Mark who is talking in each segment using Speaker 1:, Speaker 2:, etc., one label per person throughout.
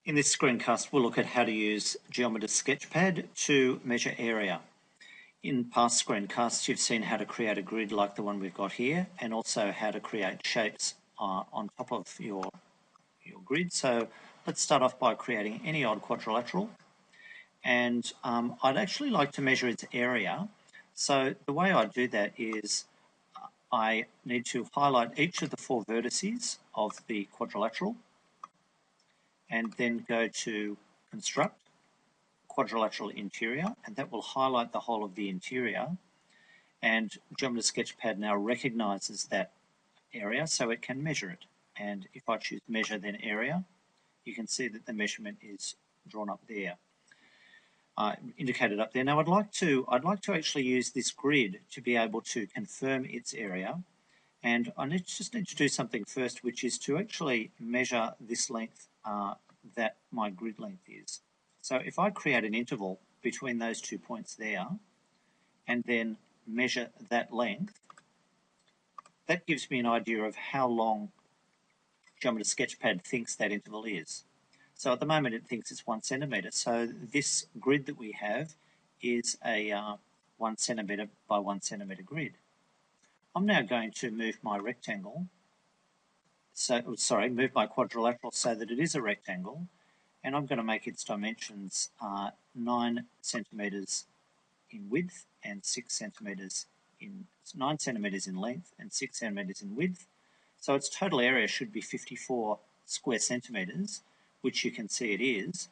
Speaker 1: In this screencast, we'll look at how to use Geometer Sketchpad to measure area. In past screencasts, you've seen how to create a grid like the one we've got here, and also how to create shapes on top of your grid. So let's start off by creating any odd quadrilateral. And I'd actually like to measure its area. So the way I do that is I need to highlight each of the 4 vertices of the quadrilateral, and then go to Construct, Quadrilateral Interior, and that will highlight the whole of the interior. And Geometer Sketchpad now recognizes that area, so it can measure it. And if I choose Measure, then Area, you can see that the measurement is drawn up there, indicated up there. Now I'd like to actually use this grid to be able to confirm its area. And I just need to do something first, which is to actually measure this length that my grid length is. So if I create an interval between those 2 points there, and then measure that length, that gives me an idea of how long Geometer Sketchpad thinks that interval is. So at the moment it thinks it's 1 centimetre. So this grid that we have is a 1 centimetre by 1 centimetre grid. I'm now going to move my rectangle, move my quadrilateral so that it is a rectangle, and I'm going to make its dimensions 9 centimetres in width and 6 centimetres in 9 centimetres in length and 6 centimetres in width. So its total area should be 54 square centimetres, which you can see it is.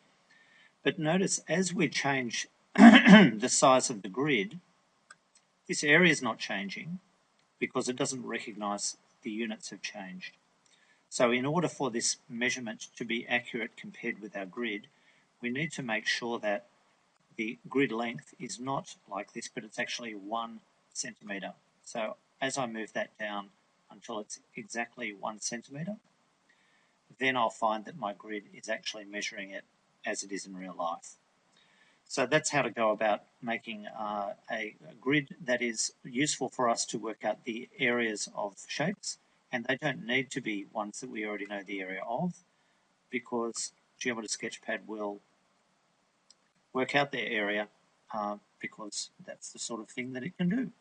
Speaker 1: But notice as we change the size of the grid, this area is not changing, because it doesn't recognise the units have changed. So in order for this measurement to be accurate compared with our grid, we need to make sure that the grid length is not like this, but it's actually 1 centimetre. So as I move that down until it's exactly 1 centimetre, then I'll find that my grid is actually measuring it as it is in real life. So that's how to go about making a grid that is useful for us to work out the areas of shapes, and they don't need to be ones that we already know the area of, because Geometer Sketchpad will work out their area because that's the sort of thing that it can do.